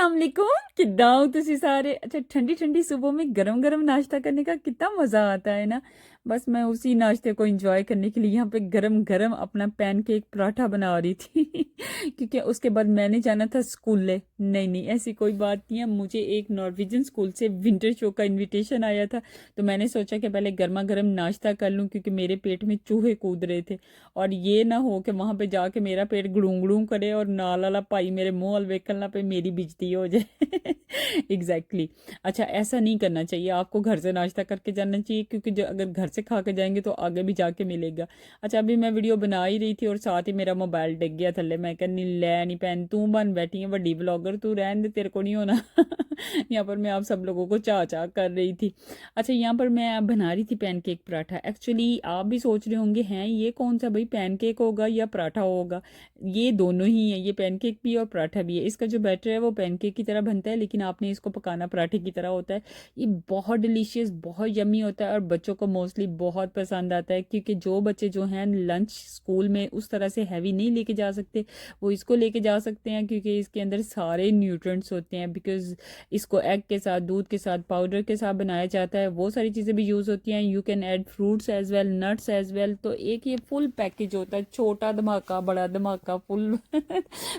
अस्सलाम वालेकुम। किद्दां हो तुसी सारे। अच्छा, ठंडी ठंडी सुबह में गरम गरम नाश्ता करने का कितना मज़ा आता है ना। बस मैं उसी नाश्ते को एंजॉय करने के लिए यहाँ पे गरम गरम अपना पैनकेक पराठा बना रही थी क्योंकि उसके बाद मैंने जाना था स्कूल। नहीं नहीं, ऐसी कोई बात नहीं है। मुझे एक नॉर्वेजियन स्कूल से विंटर शो का इनविटेशन आया था, तो मैंने सोचा कि पहले गर्मा गर्म नाश्ता कर लूँ क्योंकि मेरे पेट में चूहे कूद रहे थे। और ये ना हो कि वहां पे जाके मेरा पेट गुड़ूं गुड़ूं करे और नाल वाला भाई मेरे मुंह वाल वेखन ना पे मेरी बेइज्जती हो जाए। Exactly exactly। अच्छा, ऐसा नहीं करना चाहिए, आपको घर से नाश्ता करके जाना चाहिए क्योंकि जो अगर घर से खा के जाएंगे तो आगे भी जाके मिलेगा। अच्छा, अभी मैं वीडियो बना ही रही थी और साथ ही मेरा मोबाइल डिग गया थल्ले। मैं कहनी लै नहीं पैन, तू बन बैठी है बड़ी ब्लॉगर, तू रहन दे, तेरे को नहीं होना। यहाँ पर मैं आप सब लोगों को चा चा कर रही थी। अच्छा, यहाँ पर मैं बना रही थी पैनकेक पराठा। एक्चुअली आप भी सोच रहे होंगे हैं ये कौन सा भाई, पैनकेक होगा या पराठा होगा। ये दोनों ही है, ये पैनकेक भी है और पराठा भी है। इसका जो बैटर है वो पैनकेक की तरह बनता है, लेकिन आपने इसको पकाना पराठे की तरह होता है। ये बहुत डिलीशियस, बहुत यमी होता है और बच्चों को मोस्टली बहुत पसंद आता है क्योंकि जो बच्चे जो हैं लंच स्कूल में उस तरह से हैवी नहीं लेके जा सकते, वो इसको लेके जा सकते हैं क्योंकि इसके अंदर सारे न्यूट्रिएंट्स होते हैं। बिकॉज इसको एग के साथ, दूध के साथ, पाउडर के साथ बनाया जाता है। वो सारी चीज़ें भी यूज़ होती हैं। You can add fruits as well, nuts as well. तो एक ये फुल पैकेज होता है, छोटा धमाका बड़ा धमाका, फुल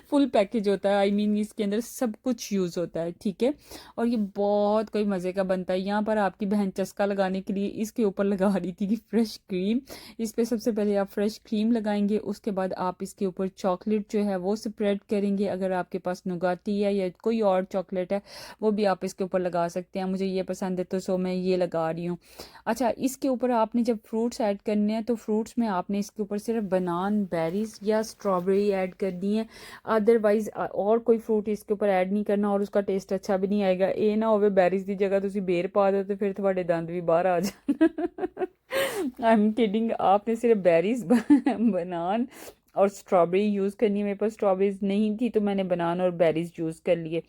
फुल पैकेज होता है। आई मीन इसके अंदर सब कुछ यूज़ होता है, ठीक है। और ये बहुत कोई मज़े का बनता है। यहाँ पर आपकी बहन चस्का लगाने के लिए इसके ऊपर लगा रही थी कि फ्रेश क्रीम। इस पर सबसे पहले आप फ्रेश क्रीम लगाएंगे, उसके बाद आप इसके ऊपर चॉकलेट जो है वो स्प्रेड करेंगे। अगर आपके पास नुगाटी है या कोई और चॉकलेट है वो भी आप इसके ऊपर लगा सकते हैं। मुझे ये पसंद है तो सो मैं ये लगा रही हूँ। अच्छा, इसके ऊपर आपने जब फ्रूट्स ऐड करने हैं तो फ्रूट्स में आपने इसके ऊपर सिर्फ बनान, बेरीज या स्ट्रॉबेरी ऐड करनी है। अदरवाइज और कोई फ्रूट इसके ऊपर ऐड नहीं करना और उसका टेस्ट अच्छा भी नहीं आएगा। ये ना होवे बेरीज की जगह तुसी बेर पा दो तो फिर थोड़े दंद भी बाहर आ जान। I am kidding. आपने सिर्फ बेरीज, बनान और स्ट्रॉबेरी यूज़ करनी है। मेरे पास स्ट्रॉबेरीज नहीं थी तो मैंने बनाना और बेरीज यूज़ कर लिए।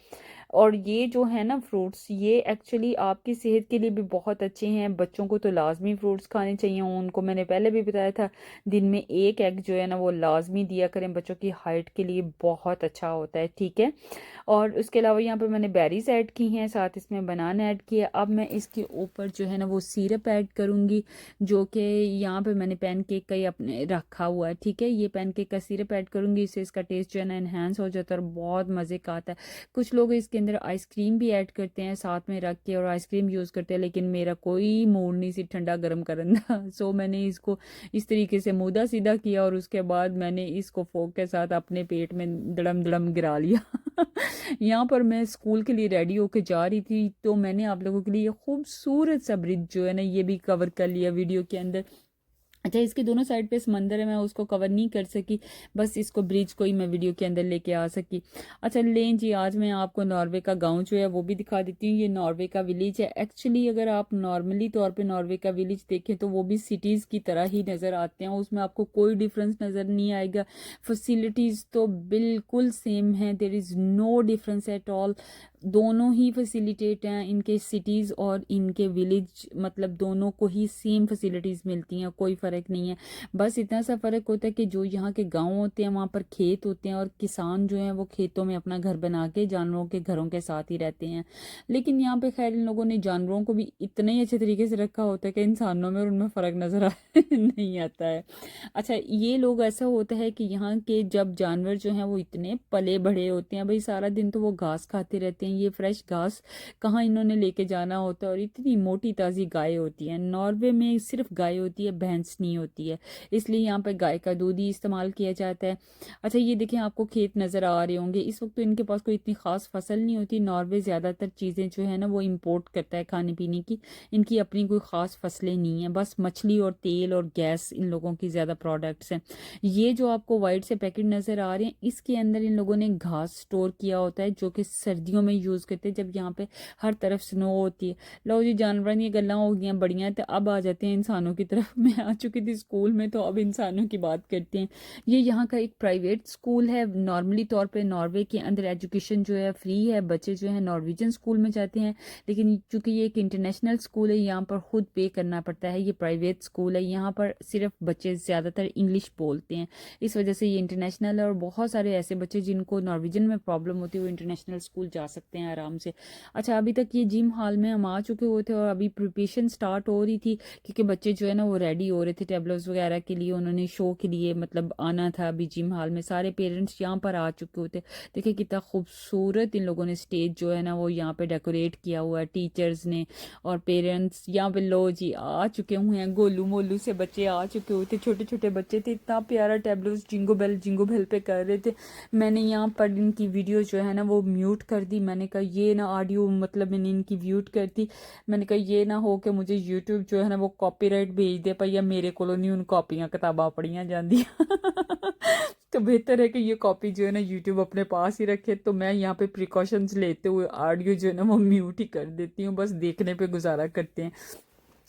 और ये जो है ना फ्रूट्स, ये एक्चुअली आपकी सेहत के लिए भी बहुत अच्छे हैं। बच्चों को तो लाजमी फ्रूट्स खाने चाहिए। उनको मैंने पहले भी बताया था, दिन में एक एग जो है ना वो लाजमी दिया करें, बच्चों की हाइट के लिए बहुत अच्छा होता है, ठीक है। और उसके अलावा यहाँ पर मैंने बेरीज ऐड की हैं, साथ इसमें बनाना ऐड किया। अब मैं इसके ऊपर जो है ना वो सिरप ऐड करूँगी, जो कि यहाँ पे मैंने पैनकेक का ही अपने रखा हुआ है, ठीक है। ये पैनकेक का सिरप ऐड करूँगी, इससे इसका टेस्ट जो है ना इन्हेंस हो जाता है और बहुत मज़े का आता है। कुछ लोग इसके अंदर आइसक्रीम भी ऐड करते हैं साथ में रख के और आइसक्रीम यूज़ करते हैं, लेकिन मेरा कोई मूड नहीं सी ठंडा गर्म करने का। सो मैंने इसको इस तरीके से मुद्दा सीधा किया और उसके बाद मैंने इसको फोक के साथ अपने पेट में दड़म दड़म गिरा लिया। यहाँ पर मैं स्कूल के लिए रेडी होके जा रही थी तो मैंने आप लोगों के लिए खूबसूरत सा ब्रिज जो है ना ये भी कवर कर लिया वीडियो के अंदर। अच्छा, इसके दोनों साइड पे समंदर है, मैं उसको कवर नहीं कर सकी, बस इसको ब्रिज को ही मैं वीडियो के अंदर लेके आ सकी। अच्छा लें जी, आज मैं आपको नॉर्वे का गांव जो है वो भी दिखा देती हूँ। ये नॉर्वे का विलेज है। एक्चुअली अगर आप नॉर्मली तौर पे नॉर्वे का विलेज देखें तो वो भी सिटीज़ की तरह ही नज़र आते हैं, उसमें आपको कोई डिफरेंस नज़र नहीं आएगा। फैसिलिटीज़ तो बिल्कुल सेम है, there is no difference at all. दोनों ही फैसिलिटेट हैं, इनके सिटीज़ और इनके विलेज, मतलब दोनों को ही सेम फैसिलिटीज़ मिलती हैं, कोई फ़र्क नहीं है। बस इतना सा फ़र्क होता है कि जो यहाँ के गांव होते हैं वहाँ पर खेत होते हैं और किसान जो हैं वो खेतों में अपना घर बना के जानवरों के घरों के साथ ही रहते हैं। लेकिन यहाँ पे खैर इन लोगों ने जानवरों को भी इतने ही अच्छे तरीके से रखा होता है कि इंसानों में और उनमें फ़र्क नज़र नहीं आता है। अच्छा, ये लोग ऐसा होता है कि यहाँ के जब जानवर जो हैं वो इतने पले बढ़े होते हैं, भाई सारा दिन तो वो घास खाते रहते हैं। ये फ्रेश घास कहाँ इन्होंने लेके जाना होता है। और इतनी मोटी ताज़ी गाय होती है। नॉर्वे में सिर्फ गाय होती है, भैंस नहीं होती है, इसलिए यहाँ पे गाय का दूध ही इस्तेमाल किया जाता है। अच्छा, ये देखें, आपको खेत नज़र आ रहे होंगे। इस वक्त तो इनके पास कोई इतनी ख़ास फसल नहीं होती। नॉर्वे ज़्यादातर चीज़ें जो है ना वो इम्पोर्ट करता है खाने पीने की। इनकी अपनी कोई ख़ास फसलें नहीं हैं, बस मछली और तेल और गैस इन लोगों की ज़्यादा प्रोडक्ट्स हैं। ये जो आपको वाइट से पैकेट नज़र आ रहे हैं, इसके अंदर इन लोगों ने घास स्टोर किया होता है जो कि सर्दियों में यूज़ करते हैं जब यहाँ पे हर तरफ स्नो होती है। लो जी, जानवर ये गल्लां हो गई बढ़िया, तो अब आ जाते हैं इंसानों की तरफ। मैं आ चुकी चुकी थी स्कूल में, तो अब इंसानों की बात करते हैं। ये यहाँ का एक प्राइवेट स्कूल है। नॉर्मली तौर पे नॉर्वे के अंदर एजुकेशन जो है फ्री है, बच्चे जो है नॉर्वेजियन स्कूल में जाते हैं, लेकिन चूंकि ये एक इंटरनेशनल स्कूल है, यहाँ पर खुद पे करना पड़ता है। ये प्राइवेट स्कूल है, यहाँ पर सिर्फ बच्चे ज़्यादातर इंग्लिश बोलते हैं, इस वजह से ये इंटरनेशनल है। और बहुत सारे ऐसे बच्चे जिनको नॉर्वेजियन में प्रॉब्लम होती है वो इंटरनेशनल स्कूल जा सकते हैं आराम से। अच्छा, अभी तक ये जिम हॉल में हम आ चुके हुए थे और अभी प्रिपरेशन स्टार्ट हो रही थी, क्योंकि बच्चे जो है ना वो रेडी हो रहे थे टैबलेट्स वगैरह के लिए, उन्होंने शो के लिए मतलब आना था अभी जिम हॉल में। सारे पेरेंट्स यहाँ पर आ चुके होते। देखिए कितना खूबसूरत इन लोगों ने स्टेज जो है ना वो यहाँ पे डेकोरेट किया हुआ है, टीचर्स ने और पेरेंट्स यहाँ पे लो जी आ चुके हुए हैं। गोलू मोलू से बच्चे आ चुके होते, छोटे छोटे बच्चे थे, इतना प्यारा टैबलेट्स जिंगो बेल पे कर रहे थे। मैंने यहाँ पर इनकी वीडियो जो है ना वो म्यूट कर दी। मैंने कहा ये ना ऑडियो मतलब मैंने इनकी म्यूट कर दी। मैंने कहा ये ना हो कि मुझे यूट्यूब जो है ना वो कॉपीराइट भेज दे पर, या मेरे को नहीं उन कॉपियां किताबां पढ़ियां जांदियां तो बेहतर है कि ये कॉपी जो है ना यूट्यूब अपने पास ही रखे। तो मैं यहाँ पे प्रिकॉशंस लेते हुए ऑडियो जो है ना वो म्यूट ही कर देती हूँ, बस देखने पे गुजारा करते हैं।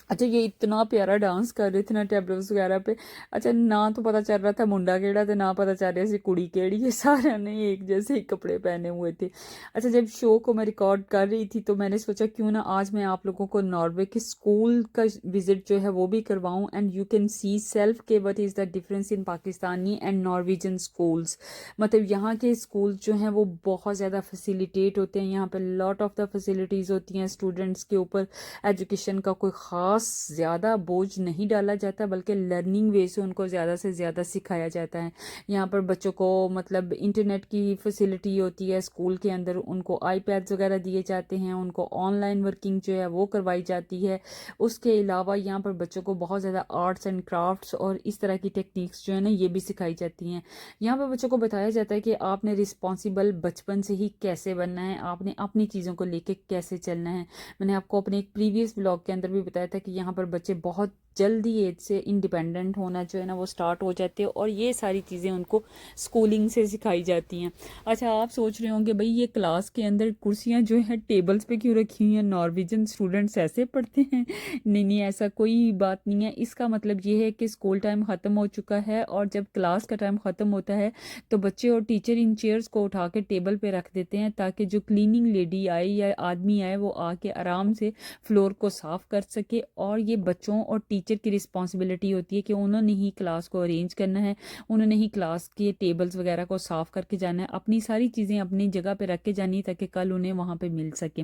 अच्छा, ये इतना प्यारा डांस कर रहे थे ना टैबलेट्स वगैरह पे। अच्छा, ना तो पता चल रहा था मुंडा केड़ा थे, ना पता चल रहा सी कुड़ी केड़ी है, सारे ने एक जैसे ही कपड़े पहने हुए थे। अच्छा, जब शो को मैं रिकॉर्ड कर रही थी तो मैंने सोचा क्यों ना आज मैं आप लोगों को नॉर्वे के स्कूल का विजिट जो है वो भी करवाऊँ, and you can see self के what is the difference in Pakistani and Norwegian schools. मतलब यहाँ के स्कूल जो हैं वो बहुत ज़्यादा फैसिलिटेट होते हैं, यहाँ पर लॉट ऑफ द फैसिलिटीज़ होती हैं। स्टूडेंट्स के ऊपर एजुकेशन का कोई ख़ास ज़्यादा बोझ नहीं डाला जाता, बल्कि लर्निंग वे से उनको ज़्यादा से ज़्यादा सिखाया जाता है। यहाँ पर बच्चों को मतलब इंटरनेट की फैसिलिटी होती है स्कूल के अंदर, उनको आईपैड्स वगैरह दिए जाते हैं, उनको ऑनलाइन वर्किंग जो है वो करवाई जाती है। उसके अलावा यहाँ पर बच्चों को बहुत ज़्यादा आर्ट्स एंड क्राफ्ट्स और इस तरह की टेक्निक्स जो है ना ये भी सिखाई जाती हैं। यहाँ पर बच्चों को बताया जाता है कि आपने रिस्पॉन्सिबल बचपन से ही कैसे बनना है, आपने अपनी चीज़ों को लेके कैसे चलना है। मैंने आपको अपने एक प्रीवियस ब्लॉग के अंदर भी बताया था कि यहाँ पर बच्चे बहुत जल्दी एज से इंडिपेंडेंट होना जो है ना वो स्टार्ट हो जाते हैं, और ये सारी चीज़ें उनको स्कूलिंग से सिखाई जाती हैं। अच्छा, आप सोच रहे होंगे भाई ये क्लास के अंदर कुर्सियाँ जो है टेबल्स पे क्यों रखी हुई हैं, नॉर्वेजियन स्टूडेंट्स ऐसे पढ़ते हैं? नहीं नहीं, ऐसा कोई बात नहीं है। इसका मतलब ये है कि स्कूल टाइम ख़त्म हो चुका है और जब क्लास का टाइम ख़त्म होता है तो बच्चे और टीचर इन चेयर्स को उठा के टेबल पे रख देते हैं, ताकि जो क्लीनिंग लेडी आए या आदमी आए वो आके आराम से फ्लोर को साफ़ कर सके। और ये बच्चों और टीचर की रिस्पॉन्सिबिलिटी होती है कि उन्होंने ही क्लास को अरेंज करना है, उन्होंने ही क्लास के टेबल्स वगैरह को साफ़ करके जाना है, अपनी सारी चीज़ें अपनी जगह पे रख के जानी है ताकि कल उन्हें वहाँ पे मिल सके।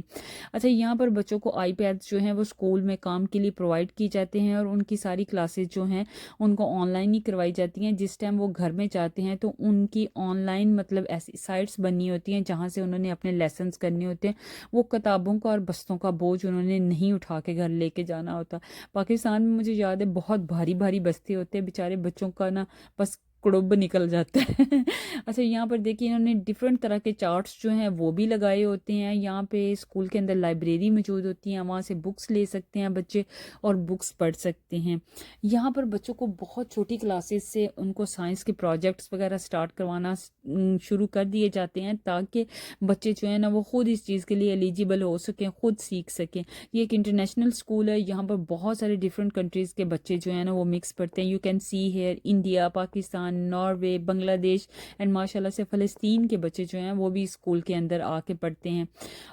अच्छा, यहाँ पर बच्चों को आईपैड्स जो हैं वो स्कूल में काम के लिए प्रोवाइड की जाते हैं, और उनकी सारी क्लासेस जो हैं उनको ऑनलाइन ही करवाई जाती हैं। जिस टाइम वो घर में जाते हैं तो उनकी ऑनलाइन मतलब ऐसी साइट्स बनी होती हैं जहाँ से उन्होंने अपने लेसन्स करने होते हैं। वो किताबों का और बस्तों का बोझ उन्होंने नहीं उठा के घर लेके जाना होता। पाकिस्तान में मुझे याद है बहुत भारी भारी बस्ते होते हैं, बेचारे बच्चों का ना बस कुड़ुब निकल जाता है अच्छा, यहाँ पर देखिए इन्होंने डिफरेंट तरह के चार्ट्स जो हैं वो भी लगाए होते हैं। यहाँ पे स्कूल के अंदर लाइब्रेरी मौजूद होती है, वहाँ से बुक्स ले सकते हैं बच्चे और बुक्स पढ़ सकते हैं। यहाँ पर बच्चों को बहुत छोटी क्लासेस से उनको साइंस के प्रोजेक्ट्स वगैरह स्टार्ट करवाना शुरू कर दिए जाते हैं, ताकि बच्चे जो है ना वो खुद इस चीज़ के लिए एलिजिबल हो सकें, खुद सीख सकें। ये एक इंटरनेशनल स्कूल है, यहाँ पर बहुत सारे डिफरेंट कंट्रीज़ के बच्चे जो है ना वो मिक्स पढ़ते हैं। You can see here India, Pakistan, Norway, Bangladesh and माशाल्लाह से फ़लस्तीन के बच्चे जो हैं वो भी स्कूल के अंदर आके पढ़ते हैं।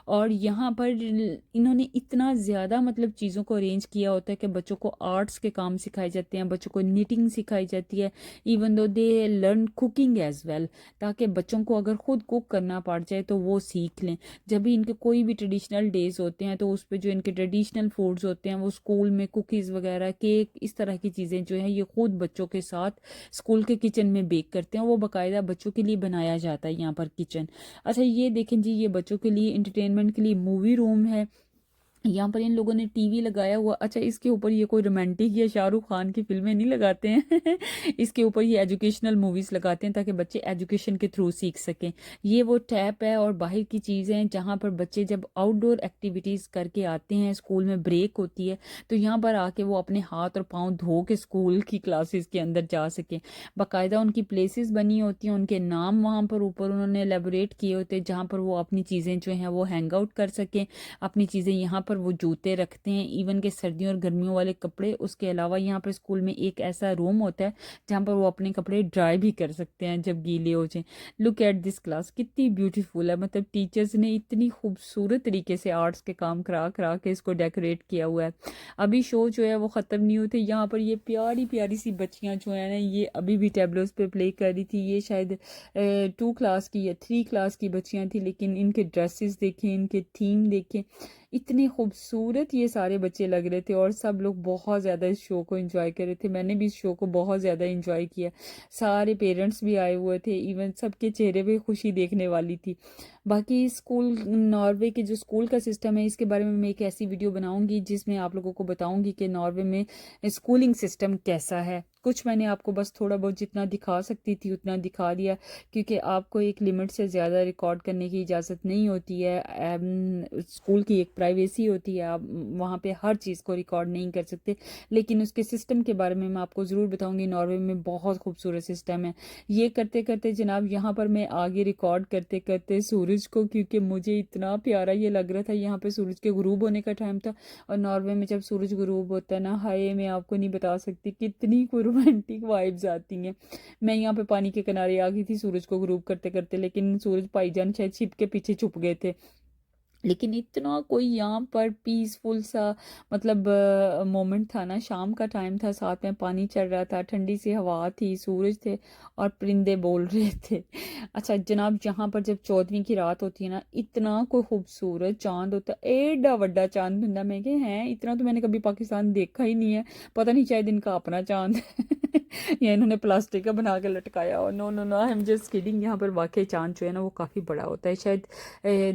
और यहाँ पर इन्होंने इतना ज़्यादा मतलब चीज़ों को अरेंज किया होता है कि बच्चों को आर्ट्स के काम सिखाए जाते हैं, बच्चों को निटिंग सिखाई जाती है, even though they learn cooking as well, ताकि बच्चों को अगर खुद कुक करना पड़ जाए तो वो सीख लें। जब भी इनके कोई भी ट्रेडिशनल डेज होते हैं तो उस पर जो इनके ट्रेडिशनल फूड्स होते हैं वो स्कूल में कुकीज़ वगैरह, केक, इस तरह की चीज़ें जो हैं ये खुद बच्चों के साथ स्कूल के किचन में बेक करते हैं। वो बाकायदा बच्चों के लिए बनाया जाता है यहाँ पर किचन। अच्छा, ये देखें जी, ये बच्चों के लिए इंटरटेनमेंट के लिए मूवी रूम है। यहाँ पर इन लोगों ने टीवी लगाया हुआ। अच्छा, इसके ऊपर ये कोई रोमांटिक या शाहरुख खान की फिल्में नहीं लगाते हैं इसके ऊपर ये एजुकेशनल मूवीज़ लगाते हैं ताकि बच्चे एजुकेशन के थ्रू सीख सकें। ये वो टैप है और बाहर की चीज़ें हैं जहाँ पर बच्चे जब आउटडोर एक्टिविटीज़ करके आते हैं, स्कूल में ब्रेक होती है तो यहाँ पर आके वो अपने हाथ और पाँव धो के स्कूल की क्लासेस के अंदर जा सकें। बाकायदा उनकी प्लेसेस बनी होती हैं, उनके नाम वहाँ पर ऊपर उन्होंने एलेबोरेट किए होते हैं जहाँ पर वो अपनी चीज़ें जो हैं वो हैंग आउट कर सकें, अपनी चीज़ें यहाँ पर पर वो जूते रखते हैं, इवन के सर्दियों और गर्मियों वाले कपड़े। उसके अलावा यहाँ पर स्कूल में एक ऐसा रूम होता है जहाँ पर वो अपने कपड़े ड्राई भी कर सकते हैं जब गीले हो जाएं। लुक एट दिस क्लास, कितनी ब्यूटीफुल है। मतलब टीचर्स ने इतनी खूबसूरत तरीके से आर्ट्स के काम करा करा के इसको डेकोरेट किया हुआ है। अभी शो जो है वो ख़त्म नहीं होते। यहाँ पर ये प्यारी प्यारी सी बच्चियाँ जो है ना, ये अभी भी टेबलोस पे प्ले कर रही थी। ये शायद 2 क्लास की या 3 क्लास की बच्चियाँ थी, लेकिन इनके ड्रेसेस देखें, इनके थीम देखें, इतने खूबसूरत ये सारे बच्चे लग रहे थे और सब लोग बहुत ज़्यादा इस शो को एंजॉय कर रहे थे। मैंने भी इस शो को बहुत ज़्यादा एंजॉय किया। सारे पेरेंट्स भी आए हुए थे, इवन सबके चेहरे पे खुशी देखने वाली थी। बाकी स्कूल, नॉर्वे के जो स्कूल का सिस्टम है, इसके बारे में मैं एक ऐसी वीडियो बनाऊंगी जिसमें आप लोगों को बताऊंगी कि नॉर्वे में स्कूलिंग सिस्टम कैसा है। कुछ मैंने आपको बस थोड़ा बहुत जितना दिखा सकती थी उतना दिखा दिया, क्योंकि आपको एक लिमिट से ज़्यादा रिकॉर्ड करने की इजाज़त नहीं होती है। स्कूल की एक प्राइवेसी होती है, आप वहाँ पे हर चीज़ को रिकॉर्ड नहीं कर सकते। लेकिन उसके सिस्टम के बारे में मैं आपको ज़रूर बताऊँगी। नॉर्वे में बहुत खूबसूरत सिस्टम है। ये करते करते जनाब यहाँ पर मैं आगे रिकॉर्ड करते करते सूरज को, क्योंकि मुझे इतना प्यारा ये लग रहा था। यहाँ पे सूरज के गुरूब होने का टाइम था, और नॉर्वे में जब सूरज गुरूब होता है ना, हाय मैं आपको नहीं बता सकती कितनी को रोमांटिक वाइब्स आती हैं। मैं यहाँ पे पानी के किनारे आ गई थी सूरज को गुरूब करते करते, लेकिन सूरज भाईजान शायद छिप के पीछे छुप गए थे। लेकिन इतना कोई यहाँ पर पीसफुल सा मतलब मोमेंट था ना। शाम का टाइम था, साथ में पानी चल रहा था, ठंडी सी हवा थी, सूरज थे और परिंदे बोल रहे थे। अच्छा जनाब, यहाँ पर जब 14वीं की रात होती है ना, इतना कोई खूबसूरत चांद होता है, एडा वड्डा चांद होता। मैं कह हैं इतना तो मैंने कभी पाकिस्तान देखा ही नहीं है। पता नहीं शायद इनका अपना चांद है या इन्होंने प्लास्टिक का बना के लटकाया हो। No no no, I am just kidding. यहाँ पर वाकई चांद जो है ना वो काफ़ी बड़ा होता है। शायद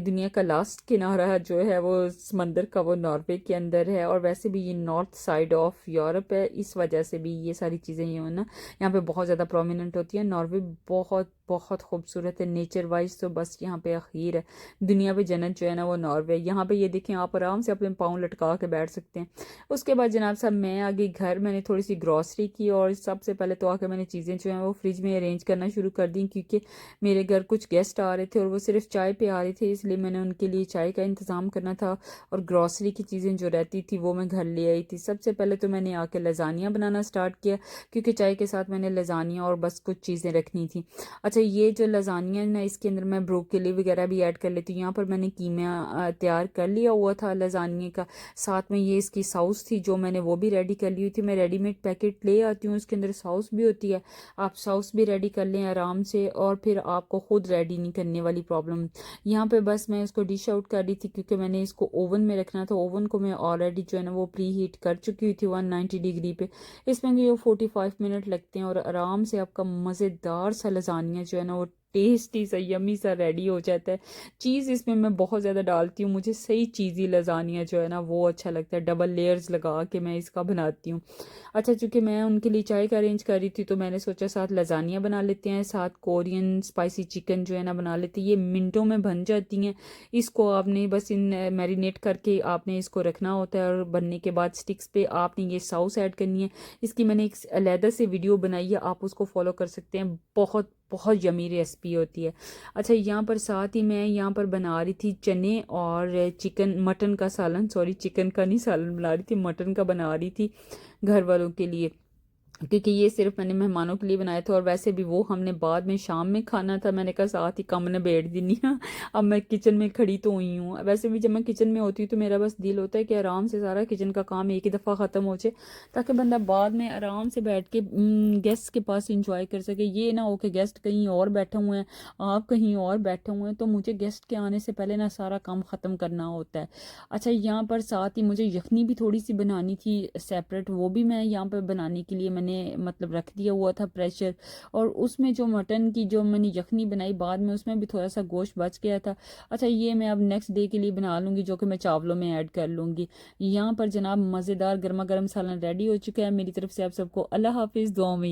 दुनिया का लास्ट किनारा जो है वो समंदर का, वो नॉर्वे के अंदर है। और वैसे भी ये नॉर्थ साइड ऑफ यूरोप है, इस वजह से भी ये सारी चीज़ें ये ना यहाँ पे बहुत ज़्यादा प्रोमिनेंट होती है। नॉर्वे बहुत बहुत खूबसूरत है नेचर वाइज, तो बस यहाँ पे अखीर है। दुनिया पे जन्नत जो है ना वो नॉर्वे। यहाँ पे ये देखें, आप आराम से अपने पाँव लटका के बैठ सकते हैं। उसके बाद जनाब साहब मैं आ गई घर। मैंने थोड़ी सी ग्रॉसरी की, और सबसे पहले तो आके मैंने चीज़ें जो हैं वो फ्रिज में अरेंज करना शुरू कर दी, क्योंकि मेरे घर कुछ गेस्ट आ रहे थे और वो सिर्फ चाय पे आ रहे थे, इसलिए मैंने उनके लिए चाय का इंतज़ाम करना था। और ग्रॉसरी की चीज़ें जो रहती थी वो मैं घर ले आई थी। सबसे पहले तो मैंने आके लजानिया बनाना स्टार्ट किया, क्योंकि चाय के साथ मैंने लजानिया और बस कुछ चीज़ें रखनी थी। अच्छा, ये जो लजानिया है ना, इसके अंदर मैं ब्रोकली वगैरह भी ऐड कर लेती हूँ। यहाँ पर मैंने कीमा तैयार कर लिया हुआ था लजानिया का। साथ में ये इसकी सॉस थी जो मैंने वो भी रेडी कर ली हुई थी। मैं रेडीमेड पैकेट ले आती हूँ, उसके अंदर सॉस भी होती है। आप सॉस भी रेडी कर लें आराम से, और फिर आपको खुद रेडी नहीं करने वाली प्रॉब्लम। यहाँ पे बस मैं इसको डिश आउट कर रही थी, क्योंकि मैंने इसको ओवन में रखना था। ओवन को मैं ऑलरेडी जो है ना वो प्री हीट कर चुकी हुई थी 190 डिग्री पे। इसमें भी वो 45 मिनट लगते हैं, और आराम से आपका मज़ेदार सा लजानिया जो है ना वो टेस्टी सा यमी सा रेडी हो जाता है। चीज़ इसमें मैं बहुत ज़्यादा डालती हूँ, मुझे सही चीज़ी लजानिया जो है ना वो अच्छा लगता है। डबल लेयर्स लगा के मैं इसका बनाती हूँ। अच्छा, चूँकि मैं उनके लिए चाय का अरेंज कर रही थी, तो मैंने सोचा साथ लजानिया बना लेते हैं, साथ कोरियन स्पाइसी चिकन जो है ना बना लेते हैं। ये मिनटों में बन जाती हैं। इसको आपने बस इन मैरिनेट करके आपने इसको रखना होता है, और बनने के बाद स्टिक्स पे आपने ये सॉस ऐड करनी है। इसकी मैंने एक अलहदा से वीडियो बनाई है, आप उसको फॉलो कर सकते हैं। बहुत बहुत यमी रेसिपी होती है। अच्छा, यहाँ पर साथ ही मैं यहाँ पर बना रही थी चने और चिकन, मटन का सालन, सॉरी चिकन का नहीं सालन बना रही थी, मटन का बना रही थी घर वालों के लिए, क्योंकि ये सिर्फ मैंने मेहमानों के लिए बनाए थे। और वैसे भी वो हमने बाद में शाम में खाना था। मैंने कहा साथ ही कम ने बैठ दी हाँ। अब मैं किचन में खड़ी तो हुई हूँ। वैसे भी जब मैं किचन में होती हूँ तो मेरा बस दिल होता है कि आराम से सारा किचन का काम एक ही दफ़ा ख़त्म हो जाए, ताकि बंदा बाद में आराम से बैठ के गेस्ट के पास इंजॉय कर सके। ये ना हो कि गेस्ट कहीं और बैठे हुए हैं, आप कहीं और बैठे हुए हैं, तो मुझे गेस्ट के आने से पहले ना सारा काम ख़त्म करना होता है। अच्छा, यहाँ पर साथ ही मुझे यखनी भी थोड़ी सी बनानी थी सेपरेट, वो भी मैं यहाँ पर बनाने के लिए मैंने मतलब रख दिया हुआ था प्रेशर। और उसमें जो मटन की जो मैंने यखनी बनाई बाद में, उसमें भी थोड़ा सा गोश्त बच गया था। अच्छा, ये मैं अब नेक्स्ट डे के लिए बना लूँगी, जो कि मैं चावलों में ऐड कर लूँगी। यहाँ पर जनाब मज़ेदार गर्मा गर्म सालन रेडी हो चुका है। मेरी तरफ से आप सबको अल्लाह हाफिज़, दुआ में।